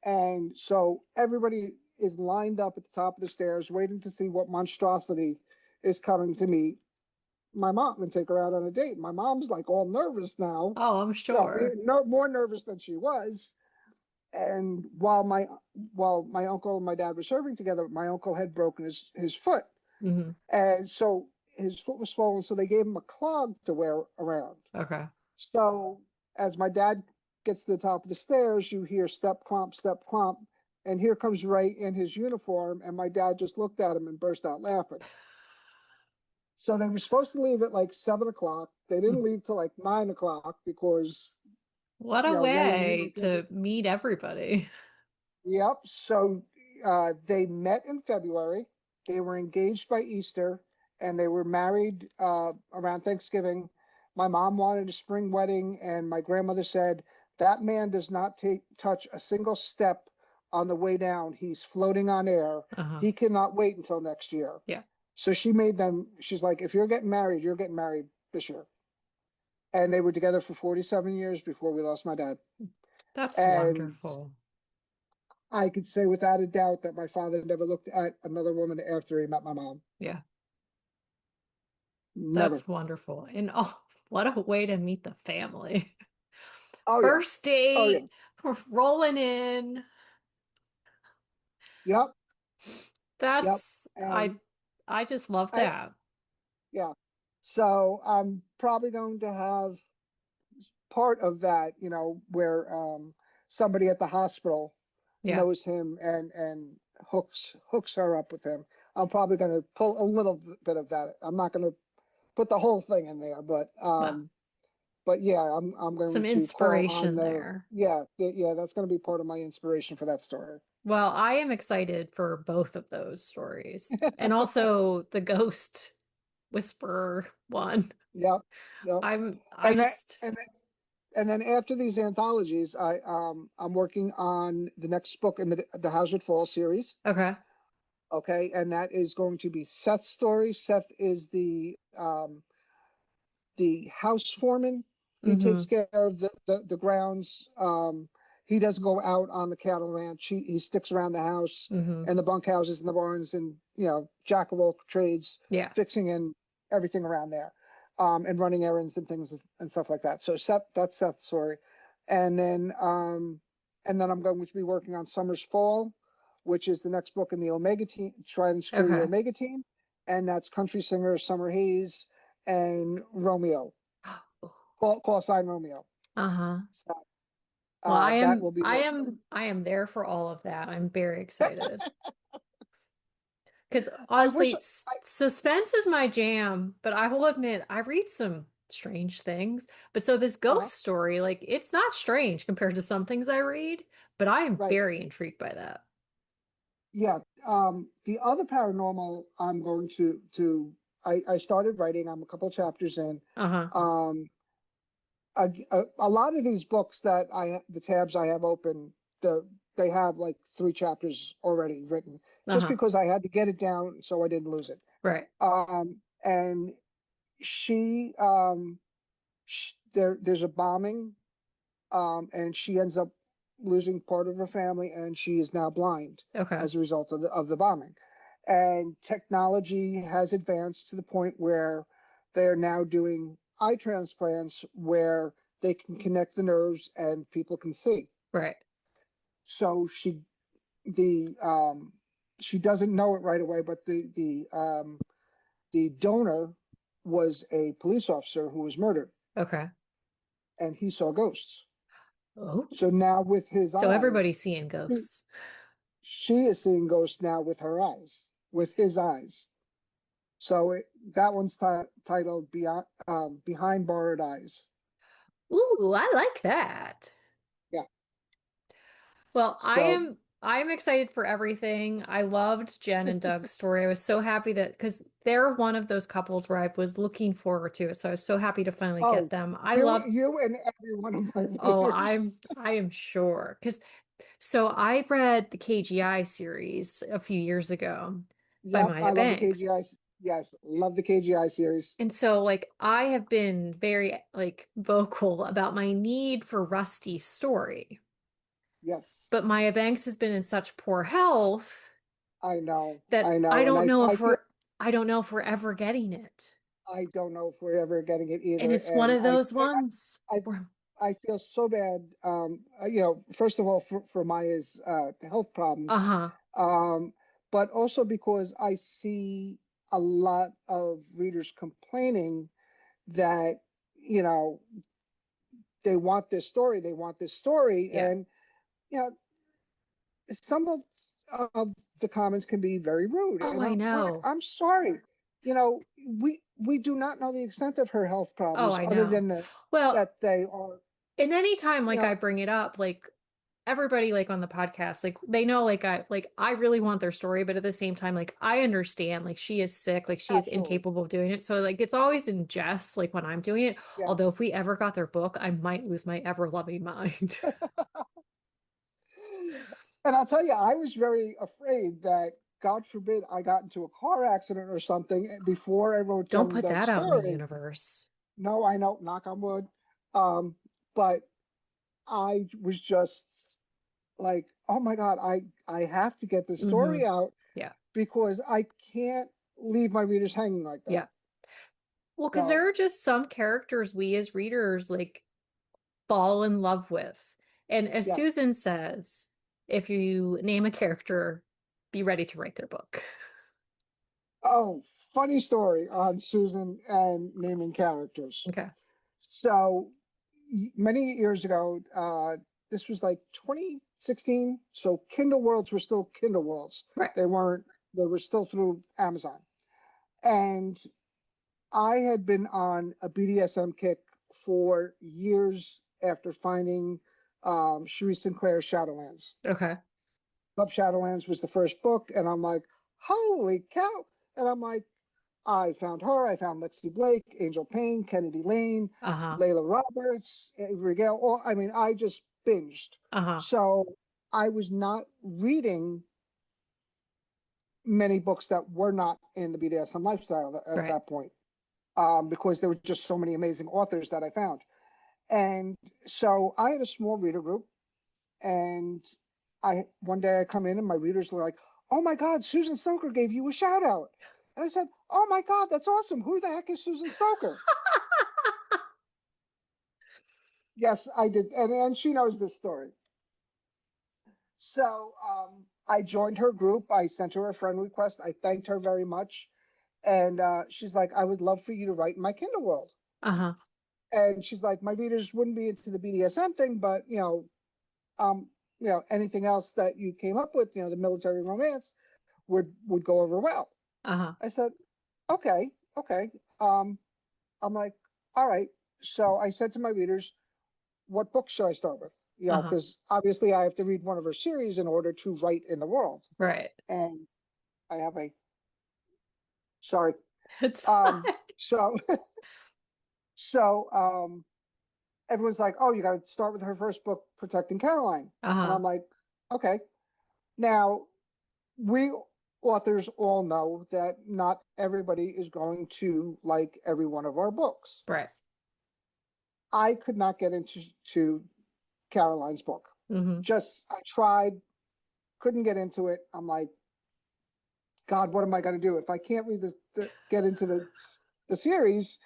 S2: And so everybody is lined up at the top of the stairs, waiting to see what monstrosity is coming to meet my mom and take her out on a date. My mom's like all nervous now,
S1: Oh, I'm sure.
S2: no more nervous than she was. And while my uncle and my dad were serving together, my uncle had broken his foot,
S1: Hmm.
S2: and so his foot was swollen. So they gave him a clog to wear around.
S1: Okay.
S2: So as my dad gets to the top of the stairs, you hear step clomp, and here comes Ray in his uniform, and my dad just looked at him and burst out laughing. So they were supposed to leave at like 7 o'clock. They didn't leave till like 9 o'clock because
S1: What a
S2: Ray and him
S1: way
S2: were
S1: to
S2: busy.
S1: meet everybody.
S2: Yep. So they met in February. They were engaged by Easter, and they were married around Thanksgiving. My mom wanted a spring wedding, and my grandmother said that man does not touch a single step on the way down. He's floating on air.
S1: Uh-huh.
S2: He cannot wait until next year.
S1: Yeah.
S2: So she made them. She's like, if you're getting married, you're getting married this year. And they were together for 47 years before we lost my dad.
S1: That's
S2: And
S1: wonderful.
S2: I could say without a doubt that my father never looked at another woman after he met my mom.
S1: Yeah.
S2: Never.
S1: That's wonderful. And oh, what a way to meet the family.
S2: Oh yeah.
S1: First
S2: Oh yeah.
S1: date, we're rolling in.
S2: Yep. Yep.
S1: That's
S2: And
S1: I just love
S2: I
S1: that.
S2: yeah. So I'm probably going to have part of that, where somebody at the hospital
S1: Yeah.
S2: knows him and hooks her up with him. I'm probably going to pull a little bit of that. I'm not going to put the whole thing in there,
S1: Well,
S2: but yeah, I'm going
S1: some
S2: to call on
S1: inspiration
S2: their
S1: there.
S2: yeah, that's going to be part of my inspiration for that story.
S1: Well, I am excited for both of those stories. And also the ghost whisperer one.
S2: Yep, yep.
S1: I
S2: And that
S1: just
S2: and and then after these anthologies, I'm working on the next book in the Hazard Fall series.
S1: okay.
S2: Okay, and that is going to be Seth's story. Seth is the house foreman. He takes
S1: Mm-hmm.
S2: care of the grounds. He doesn't go out on the cattle ranch. He sticks around the house
S1: Mm-hmm.
S2: and the bunkhouses and the barns and jack of all trades,
S1: Yeah.
S2: fixing in everything around there, and running errands and things and stuff like that. So that's Seth's story, and then I'm going to be working on Summer's Fall, which is the next book in the Omega team. Try and screw the
S1: Okay.
S2: Omega team, and that's country singer Summer Hayes and Romeo. Call sign Romeo.
S1: Uh-huh.
S2: So
S1: Well,
S2: that will be
S1: I am there for all of that. I'm very excited. Because
S2: I
S1: honestly,
S2: wish I
S1: suspense is my jam, but I will admit I read some strange things. But so this
S2: uh
S1: ghost story, like it's not strange compared to some things I read, but I am
S2: right.
S1: very intrigued by that.
S2: Yeah. The other paranormal I'm going to I started writing. I'm a couple of chapters in.
S1: Uh-huh.
S2: Um a lot of these books that the tabs I have open, they have like 3 chapters already written, just
S1: Uh-huh.
S2: because I had to get it down so I didn't lose it.
S1: Right.
S2: And she there's a bombing, and she ends up losing part of her family, and she is now blind
S1: Okay.
S2: as a result of the bombing. And technology has advanced to the point where they are now doing eye transplants where they can connect the nerves and people can see.
S1: Right.
S2: So the she doesn't know it right away, but the donor was a police officer who was murdered,
S1: Okay.
S2: and he saw ghosts.
S1: Oh.
S2: So now with his
S1: So
S2: eyes,
S1: everybody's seeing
S2: she,
S1: ghosts.
S2: she is seeing ghosts now with her eyes, with his eyes. So that one's titled Behind Borrowed Eyes.
S1: Ooh, I like that.
S2: Yeah.
S1: Well,
S2: So,
S1: I am excited for everything. I loved Jen and Doug's story. I was so happy that because they're one of those couples where I was looking forward to it. So I was so happy to finally get
S2: oh,
S1: them. I
S2: you
S1: love,
S2: you and every one of my
S1: oh,
S2: readers.
S1: I am sure. Because so I read the KGI series a few years ago by
S2: Yep, I
S1: Maya
S2: love the
S1: Banks.
S2: KGI. Yes, love the KGI series.
S1: And so like I have been very like vocal about my need for Rusty's story.
S2: Yes,
S1: But Maya Banks has been in such poor health that
S2: I know, and I feel
S1: I don't know if we're ever getting it.
S2: I don't know if we're ever getting it
S1: And
S2: either.
S1: it's one
S2: And
S1: of those ones
S2: I
S1: where
S2: I feel so bad. First of all, for Maya's health problems,
S1: Uh-huh.
S2: um, but also because I see a lot of readers complaining that, you know, they want this story,
S1: Yeah.
S2: and you know, some of the comments can be very rude,
S1: Oh,
S2: and
S1: I
S2: I'm like,
S1: know.
S2: I'm sorry. We do not know the extent of her health
S1: Oh,
S2: problems,
S1: I
S2: other
S1: know.
S2: than
S1: Well,
S2: that they are,
S1: and anytime
S2: you
S1: like
S2: know,
S1: I bring it up, like everybody like on the podcast, like they know like I really want their story, but at the same time, like I understand like she is sick, like she is
S2: absolutely,
S1: incapable of doing it. So like it's always in jest, like when I'm doing it.
S2: yeah.
S1: Although if we ever got their book, I might lose my ever-loving mind.
S2: And I'll tell you, I was very afraid that, God forbid, I got into a car accident or something before I wrote
S1: Don't
S2: them
S1: put
S2: that
S1: that out in the
S2: story.
S1: universe.
S2: No, I know, knock on wood. Um, but I was just like, oh my God, I have to get this
S1: Hmm.
S2: story out
S1: Yeah.
S2: because I can't leave my readers hanging like that.
S1: Yeah. Well, because
S2: So
S1: there are just some characters we as readers like fall in love with. And as
S2: yes.
S1: Susan says, if you name a character, be ready to write their book.
S2: Oh, funny story on Susan and naming characters.
S1: Okay.
S2: So many years ago, this was like 2016. So Kindle Worlds were still Kindle Worlds.
S1: Right.
S2: They weren't, they were still through Amazon. And I had been on a BDSM kick for years after finding Cherie Sinclair's Shadowlands.
S1: Okay.
S2: Club Shadowlands was the first book, and I'm like, holy cow. And I'm like, I found her, I found Lexi Blake, Angel Payne, Kennedy Lane,
S1: Uh-huh.
S2: Layla Roberts, Avery Gale. All, I mean, I just binged.
S1: Uh-huh.
S2: So I was not reading many books that were not in the BDSM lifestyle at
S1: Right.
S2: that point, because there were just so many amazing authors that I found. And so I had a small reader group, and I one day I come in and my readers were like, "Oh my God, Susan Stoker gave you a shout out." And I said, "Oh my God, that's awesome. Who the heck is Susan Stoker?" Yes, I did. And she knows this story. So I joined her group. I sent her a friend request. I thanked her very much. And she's like, I would love for you to write in my Kindle world.
S1: Uh-huh.
S2: And she's like, my readers wouldn't be into the BDSM thing, but anything else that you came up with, the military romance would go over well.
S1: Uh-huh.
S2: I said, okay, okay. Um, I'm like, all right. So I said to my readers, what book should I start with?
S1: Uh-huh.
S2: Because obviously I have to read one of her series in order to write in the world.
S1: Right.
S2: And I have a sorry.
S1: It's
S2: Um,
S1: fine.
S2: so so everyone's like, oh, you got to start with her first book, Protecting Caroline. And
S1: Uh-huh.
S2: I'm like, okay. Now we authors all know that not everybody is going to like every one of our books.
S1: Right.
S2: I could not get into Caroline's book.
S1: Mm-hmm.
S2: Just I tried, couldn't get into it. I'm like, God, what am I going to do if I can't read get into the series?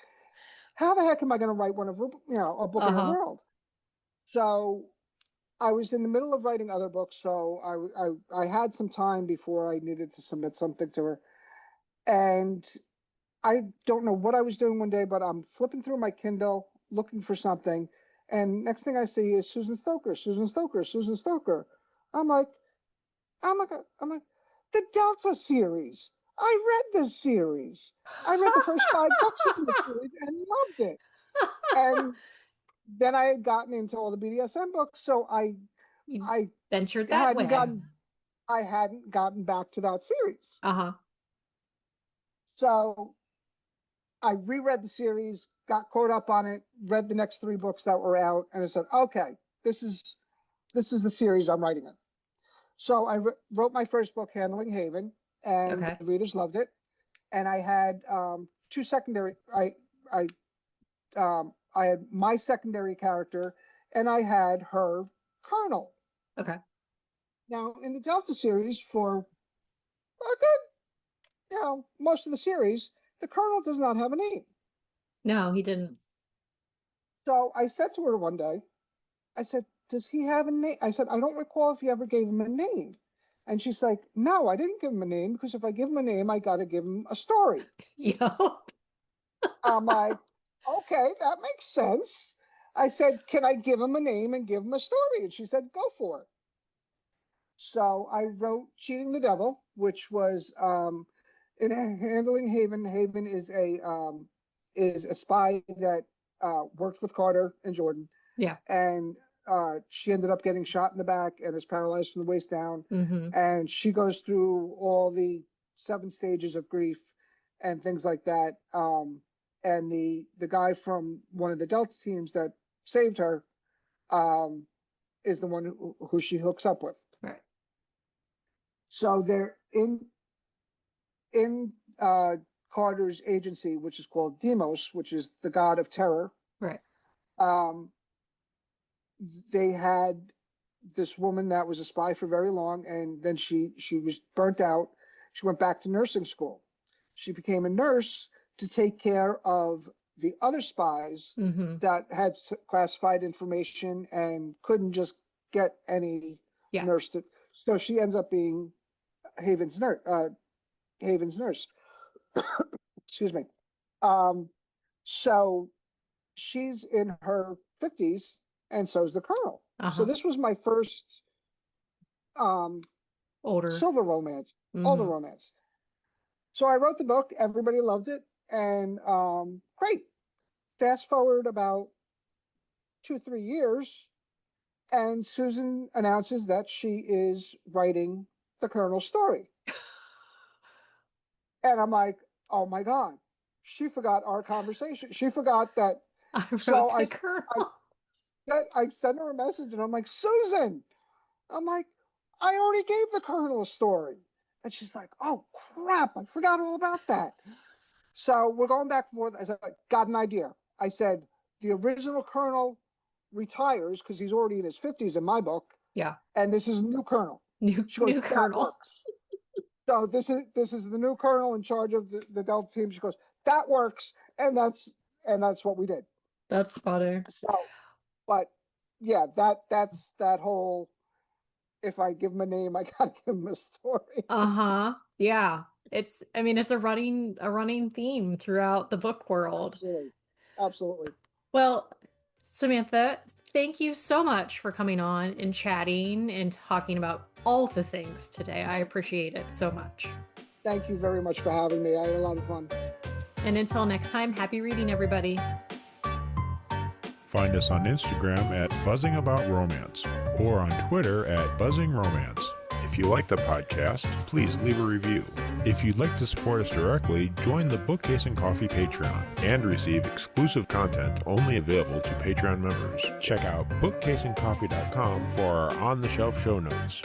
S2: How the heck am I going to write one of her, a book in her
S1: Uh-huh.
S2: world? So I was in the middle of writing other books, so I had some time before I needed to submit something to her, and I don't know what I was doing one day, but I'm flipping through my Kindle looking for something, and next thing I see is Susan Stoker, Susan Stoker, Susan Stoker. I'm like, I'm like, the Delta series. I read this series. I read the first five books in the series and loved it. And then I had gotten into all the BDSM books, so
S1: You
S2: I
S1: ventured that
S2: hadn't
S1: way.
S2: gotten I hadn't gotten back to that series.
S1: Uh-huh.
S2: So I reread the series, got caught up on it, read the next three books that were out, and I said, okay, this is the series I'm writing in. So I wrote my first book, Handling Haven, and
S1: Okay.
S2: the readers loved it. And I had two secondary. I had my secondary character, and I had her Colonel.
S1: Okay.
S2: Now in the Delta series, for a good, most of the series, the Colonel does not have a name.
S1: No, he didn't.
S2: So I said to her one day, I said, does he have a name? I said, I don't recall if you ever gave him a name. And she's like, no, I didn't give him a name because if I give him a name, I got to give him a story.
S1: Yup.
S2: I'm like, okay, that makes sense. I said, can I give him a name and give him a story? And she said, go for it. So I wrote Cheating the Devil, which was in Handling Haven. Haven is a spy that worked with Carter and Jordan,
S1: Yeah.
S2: and she ended up getting shot in the back and is paralyzed from the waist down.
S1: Mm-hmm.
S2: And she goes through all the 7 stages of grief and things like that. And the guy from one of the Delta teams that saved her um, is the one who she hooks up with.
S1: Right.
S2: So they're in Carter's agency, which is called Demos, which is the god of terror.
S1: Right.
S2: Um, they had this woman that was a spy for very long, and then she was burnt out. She went back to nursing school. She became a nurse to take care of the other spies
S1: Mm-hmm.
S2: that had classified information and couldn't just get any
S1: Yeah.
S2: nurse to. So she ends up being Haven's nurse. Haven's nurse. Excuse me. Um, so she's in her 50s, and so is the colonel. So
S1: Uh-huh.
S2: this was my first um,
S1: Older.
S2: silver romance, older
S1: Mm-hmm.
S2: romance. So I wrote the book. Everybody loved it, and great. Fast forward about 2, 3 years, and Susan announces that she is writing the colonel's story, and I'm like, oh my god, she forgot our conversation. She forgot that.
S1: I
S2: So
S1: wrote the Colonel.
S2: I sent her a message, and I'm like, Susan, I'm like, I already gave the colonel a story. And she's like, oh crap, I forgot all about that. So we're going back and forth. I said, got an idea. I said, the original colonel retires because he's already in his 50s in my book,
S1: Yeah.
S2: and this is a new colonel.
S1: New
S2: She goes,
S1: new
S2: that
S1: Colonel.
S2: works. So this is the new colonel in charge of the Delta team. She goes, that works, and that's what we did.
S1: That's funny.
S2: So, but yeah, that's that whole. If I give him a name, I gotta give him a story.
S1: Uh-huh. Yeah. I mean, it's a running theme throughout the book world.
S2: Absolutely, absolutely.
S1: Well, Samantha, thank you so much for coming on and chatting and talking about all the things today. I appreciate it so much.
S2: Thank you very much for having me. I had a lot of fun.
S1: And until next time, happy reading, everybody.
S3: Find us on Instagram at Buzzing About Romance or on Twitter at Buzzing Romance. If you like the podcast, please leave a review. If you'd like to support us directly, join the Bookcase and Coffee Patreon and receive exclusive content only available to Patreon members. Check out bookcaseandcoffee.com for our on-the-shelf show notes.